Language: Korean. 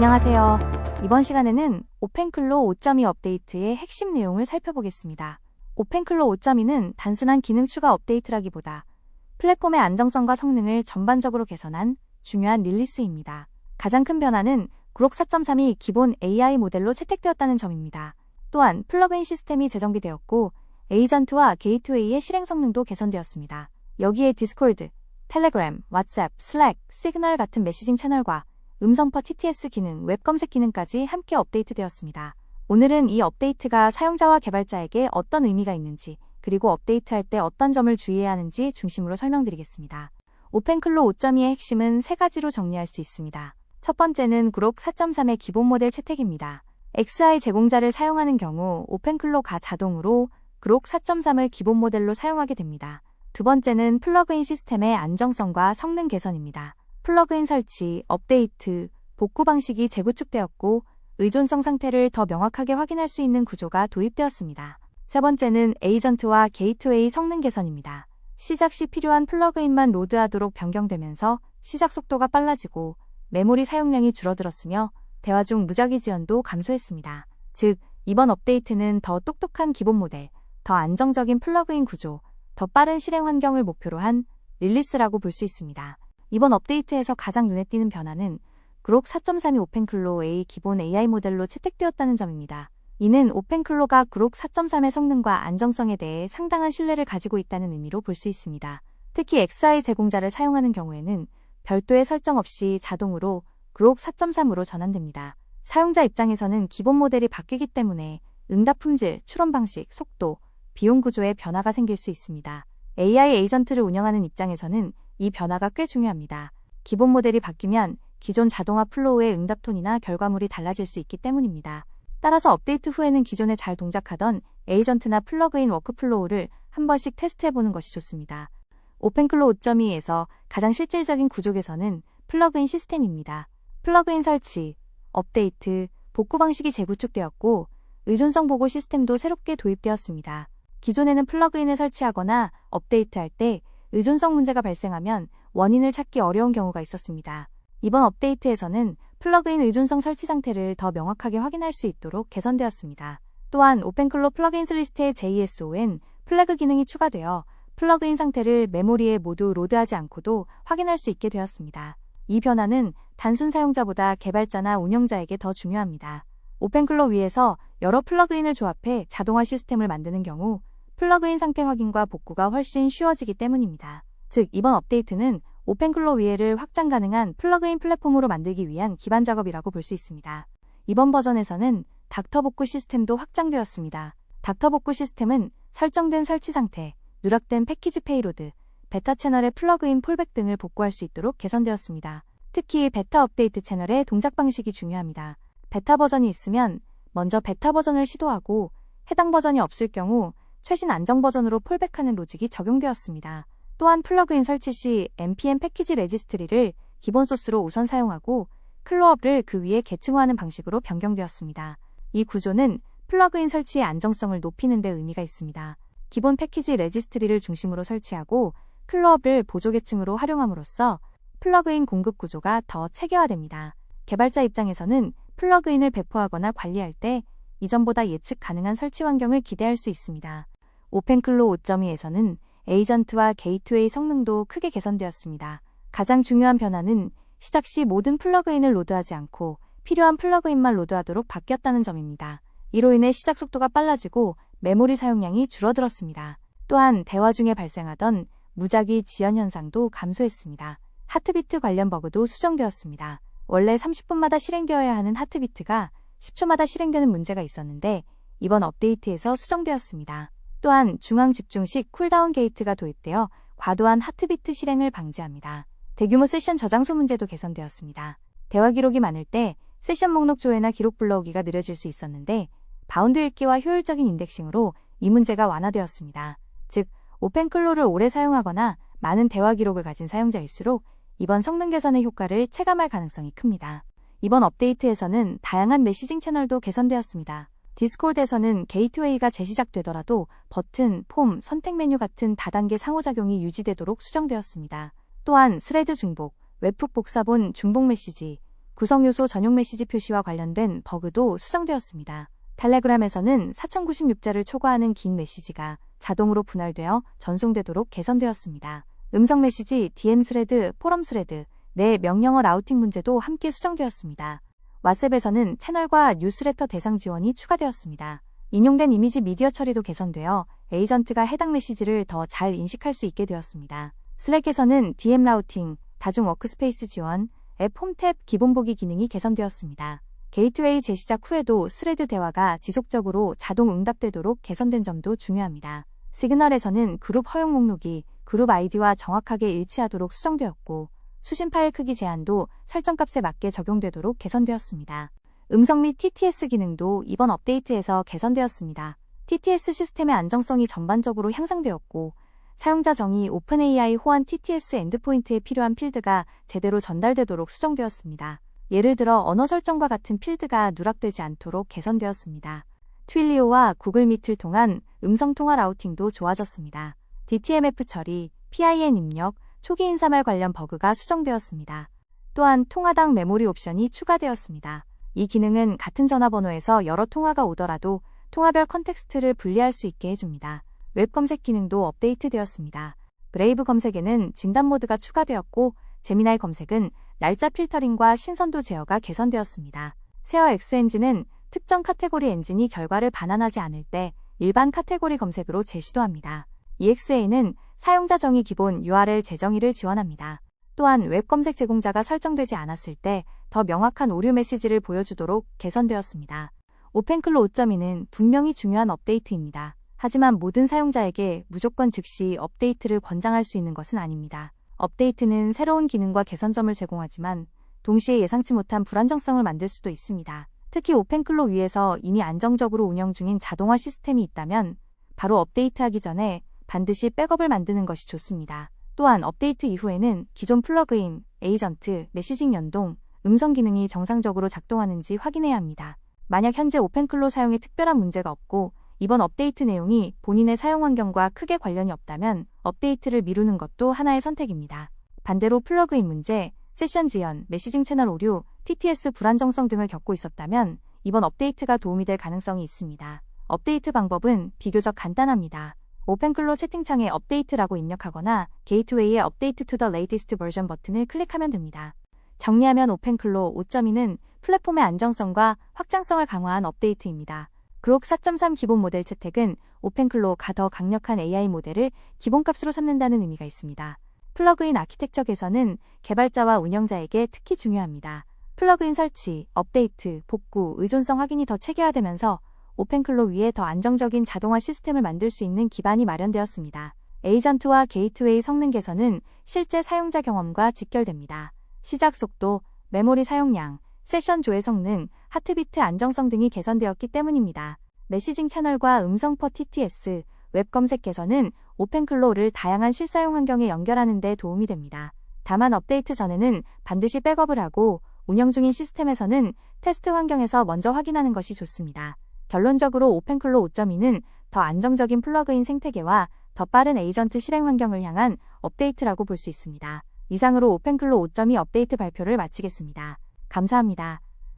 안녕하세요. 이번 시간에는 오펜클로 5.2 업데이트의 핵심 내용을 살펴보겠습니다. 오펜클로 5.2는 단순한 기능 추가 업데이트라기보다 플랫폼의 안정성과 성능을 전반적으로 개선한 중요한 릴리스입니다. 가장 큰 변화는 그록 4.3이 기본 AI 모델로 채택되었다는 점입니다. 또한 플러그인 시스템이 재정비되었고 에이전트와 게이트웨이의 실행 성능도 개선되었습니다. 여기에 디스코드, 텔레그램, 왓츠앱, 슬랙, 시그널 같은 메시징 채널과 음성퍼 TTS 기능, 웹 검색 기능까지 함께 업데이트되었습니다. 오늘은 이 업데이트가 사용자와 개발자에게 어떤 의미가 있는지, 그리고 업데이트할 때 어떤 점을 주의해야 하는지 중심으로 설명드리겠습니다. 오펜클로 5.2의 핵심은 세 가지로 정리할 수 있습니다. 첫 번째는 그록 4.3의 기본 모델 채택입니다. XI 제공자를 사용하는 경우 오펜클로가 자동으로 그록 4.3을 기본 모델로 사용하게 됩니다. 두 번째는 플러그인 시스템의 안정성과 성능 개선입니다. 플러그인 설치, 업데이트, 복구 방식이 재구축되었고 의존성 상태를 더 명확하게 확인할 수 있는 구조가 도입되었습니다. 세 번째는 에이전트와 게이트웨이 성능 개선입니다. 시작 시 필요한 플러그인만 로드하도록 변경되면서 시작 속도가 빨라지고 메모리 사용량이 줄어들었으며 대화 중 무작위 지연도 감소했습니다. 즉, 이번 업데이트는 더 똑똑한 기본 모델, 더 안정적인 플러그인 구조, 더 빠른 실행 환경을 목표로 한 릴리스라고 볼 수 있습니다. 이번 업데이트에서 가장 눈에 띄는 변화는 그록 4.3이 오펜클로의 기본 AI 모델로 채택되었다는 점입니다. 이는 오펜클로가 그록 4.3의 성능과 안정성에 대해 상당한 신뢰를 가지고 있다는 의미로 볼 수 있습니다. 특히 XI 제공자를 사용하는 경우에는 별도의 설정 없이 자동으로 그록 4.3으로 전환됩니다. 사용자 입장에서는 기본 모델이 바뀌기 때문에 응답 품질, 추론 방식, 속도, 비용 구조에 변화가 생길 수 있습니다. AI 에이전트를 운영하는 입장에서는 이 변화가 꽤 중요합니다. 기본 모델이 바뀌면 기존 자동화 플로우의 응답 톤이나 결과물이 달라질 수 있기 때문입니다. 따라서 업데이트 후에는 기존에 잘 동작하던 에이전트나 플러그인 워크플로우를 한 번씩 테스트해보는 것이 좋습니다. 오펜클로 5.2에서 가장 실질적인 구조 개선은 플러그인 시스템입니다. 플러그인 설치, 업데이트, 복구 방식이 재구축되었고 의존성 보고 시스템도 새롭게 도입되었습니다. 기존에는 플러그인을 설치하거나 업데이트할 때 의존성 문제가 발생하면 원인을 찾기 어려운 경우가 있었습니다. 이번 업데이트에서는 플러그인 의존성 설치 상태를 더 명확하게 확인할 수 있도록 개선되었습니다. 또한 오펜클로 플러그인스 리스트에 JSON 플래그 기능이 추가되어 플러그인 상태를 메모리에 모두 로드하지 않고도 확인할 수 있게 되었습니다. 이 변화는 단순 사용자보다 개발자나 운영자에게 더 중요합니다. 오펜클로 위에서 여러 플러그인을 조합해 자동화 시스템을 만드는 경우 플러그인 상태 확인과 복구가 훨씬 쉬워지기 때문입니다. 즉, 이번 업데이트는 오펜클로 위에를 확장 가능한 플러그인 플랫폼으로 만들기 위한 기반 작업이라고 볼 수 있습니다. 이번 버전에서는 닥터 복구 시스템도 확장되었습니다. 닥터 복구 시스템은 설정된 설치 상태, 누락된 패키지 페이로드, 베타 채널의 플러그인 폴백 등을 복구할 수 있도록 개선되었습니다. 특히 베타 업데이트 채널의 동작 방식이 중요합니다. 베타 버전이 있으면 먼저 베타 버전을 시도하고 해당 버전이 없을 경우 최신 안정 버전으로 폴백하는 로직이 적용되었습니다. 또한 플러그인 설치 시 npm 패키지 레지스트리를 기본 소스로 우선 사용하고 클로업을 그 위에 계층화하는 방식으로 변경되었습니다. 이 구조는 플러그인 설치의 안정성을 높이는 데 의미가 있습니다. 기본 패키지 레지스트리를 중심으로 설치하고 클로업을 보조 계층으로 활용함으로써 플러그인 공급 구조가 더 체계화됩니다. 개발자 입장에서는 플러그인을 배포하거나 관리할 때 이전보다 예측 가능한 설치 환경을 기대할 수 있습니다. 오펜클로 5.2에서는 에이전트와 게이트웨이 성능도 크게 개선되었습니다. 가장 중요한 변화는 시작 시 모든 플러그인을 로드하지 않고 필요한 플러그인만 로드하도록 바뀌었다는 점입니다. 이로 인해 시작 속도가 빨라지고 메모리 사용량이 줄어들었습니다. 또한 대화 중에 발생하던 무작위 지연 현상도 감소했습니다. 하트비트 관련 버그도 수정되었습니다. 원래 30분마다 실행되어야 하는 하트비트가 10초마다 실행되는 문제가 있었는데 이번 업데이트에서 수정되었습니다. 또한 중앙 집중식 쿨다운 게이트가 도입되어 과도한 하트비트 실행을 방지합니다. 대규모 세션 저장소 문제도 개선되었습니다. 대화 기록이 많을 때 세션 목록 조회나 기록 불러오기가 느려질 수 있었는데 바운드 읽기와 효율적인 인덱싱으로 이 문제가 완화되었습니다. 즉, 오펜클로를 오래 사용하거나 많은 대화 기록을 가진 사용자일수록 이번 성능 개선의 효과를 체감할 가능성이 큽니다. 이번 업데이트에서는 다양한 메시징 채널도 개선되었습니다. 디스코드에서는 게이트웨이가 재시작되더라도 버튼, 폼, 선택 메뉴 같은 다단계 상호작용이 유지되도록 수정되었습니다. 또한 스레드 중복, 웹훅 복사본 중복 메시지, 구성 요소 전용 메시지 표시와 관련된 버그도 수정되었습니다. 텔레그램에서는 4096자를 초과하는 긴 메시지가 자동으로 분할되어 전송되도록 개선되었습니다. 음성 메시지, DM 스레드, 포럼 스레드, 내 명령어 라우팅 문제도 함께 수정되었습니다. 왓츠앱에서는 채널과 뉴스레터 대상 지원이 추가되었습니다. 인용된 이미지 미디어 처리도 개선되어 에이전트가 해당 메시지를 더 잘 인식할 수 있게 되었습니다. 슬랙에서는 DM 라우팅, 다중 워크스페이스 지원, 앱 홈탭 기본 보기 기능이 개선되었습니다. 게이트웨이 재시작 후에도 스레드 대화가 지속적으로 자동 응답되도록 개선된 점도 중요합니다. 시그널에서는 그룹 허용 목록이 그룹 아이디와 정확하게 일치하도록 수정되었고, 수신 파일 크기 제한도 설정값에 맞게 적용되도록 개선되었습니다. 음성 및 TTS 기능도 이번 업데이트에서 개선되었습니다. TTS 시스템의 안정성이 전반적으로 향상되었고, 사용자 정의 오픈AI 호환 TTS 엔드포인트에 필요한 필드가 제대로 전달되도록 수정되었습니다. 예를 들어 언어 설정과 같은 필드가 누락되지 않도록 개선되었습니다. 트윌리오와 구글 미트를 통한 음성 통화 라우팅도 좋아졌습니다. DTMF 처리, PIN 입력, 초기 인사말 관련 버그가 수정되었습니다. 또한 통화당 메모리 옵션이 추가되었습니다. 이 기능은 같은 전화번호에서 여러 통화가 오더라도 통화별 컨텍스트를 분리할 수 있게 해줍니다. 웹 검색 기능도 업데이트되었습니다. 브레이브 검색에는 진단 모드가 추가되었고, 제미나이 검색은 날짜 필터링과 신선도 제어가 개선되었습니다. 세어 X 엔진은 특정 카테고리 엔진이 결과를 반환하지 않을 때 일반 카테고리 검색으로 재시도합니다. EXA는 사용자 정의 기본 URL 재정의를 지원합니다. 또한 웹 검색 제공자가 설정되지 않았을 때 더 명확한 오류 메시지를 보여주도록 개선되었습니다. 오펜클로 5.2는 분명히 중요한 업데이트입니다. 하지만 모든 사용자에게 무조건 즉시 업데이트를 권장할 수 있는 것은 아닙니다. 업데이트는 새로운 기능과 개선점을 제공하지만 동시에 예상치 못한 불안정성을 만들 수도 있습니다. 특히 오펜클로 위에서 이미 안정적으로 운영 중인 자동화 시스템이 있다면 바로 업데이트하기 전에 반드시 백업을 만드는 것이 좋습니다. 또한 업데이트 이후에는 기존 플러그인, 에이전트, 메시징 연동, 음성 기능이 정상적으로 작동하는지 확인해야 합니다. 만약 현재 오펜클로 사용에 특별한 문제가 없고 이번 업데이트 내용이 본인의 사용 환경과 크게 관련이 없다면 업데이트를 미루는 것도 하나의 선택입니다. 반대로 플러그인 문제, 세션 지연, 메시징 채널 오류, TTS 불안정성 등을 겪고 있었다면 이번 업데이트가 도움이 될 가능성이 있습니다. 업데이트 방법은 비교적 간단합니다. 오펜클로 채팅창에 업데이트라고 입력하거나 게이트웨이의 업데이트 to the latest version 버튼을 클릭하면 됩니다. 정리하면 오펜클로 5.2는 플랫폼의 안정성과 확장성을 강화한 업데이트입니다. 그록 4.3 기본 모델 채택은 오펜클로가 더 강력한 AI 모델을 기본값으로 삼는다는 의미가 있습니다. 플러그인 아키텍처 개선은 개발자와 운영자에게 특히 중요합니다. 플러그인 설치, 업데이트, 복구, 의존성 확인이 더 체계화되면서 오펜클로 위에 더 안정적인 자동화 시스템을 만들 수 있는 기반이 마련되었습니다. 에이전트와 게이트웨이 성능 개선은 실제 사용자 경험과 직결됩니다. 시작 속도, 메모리 사용량, 세션 조회 성능, 하트비트 안정성 등이 개선되었기 때문입니다. 메시징 채널과 음성 퍼 TTS, 웹 검색 개선은 오펜클로를 다양한 실사용 환경에 연결하는 데 도움이 됩니다. 다만 업데이트 전에는 반드시 백업을 하고 운영 중인 시스템에서는 테스트 환경에서 먼저 확인하는 것이 좋습니다. 결론적으로 오펜클로 5.2는 더 안정적인 플러그인 생태계와 더 빠른 에이전트 실행 환경을 향한 업데이트라고 볼 수 있습니다. 이상으로 오펜클로 5.2 업데이트 발표를 마치겠습니다. 감사합니다.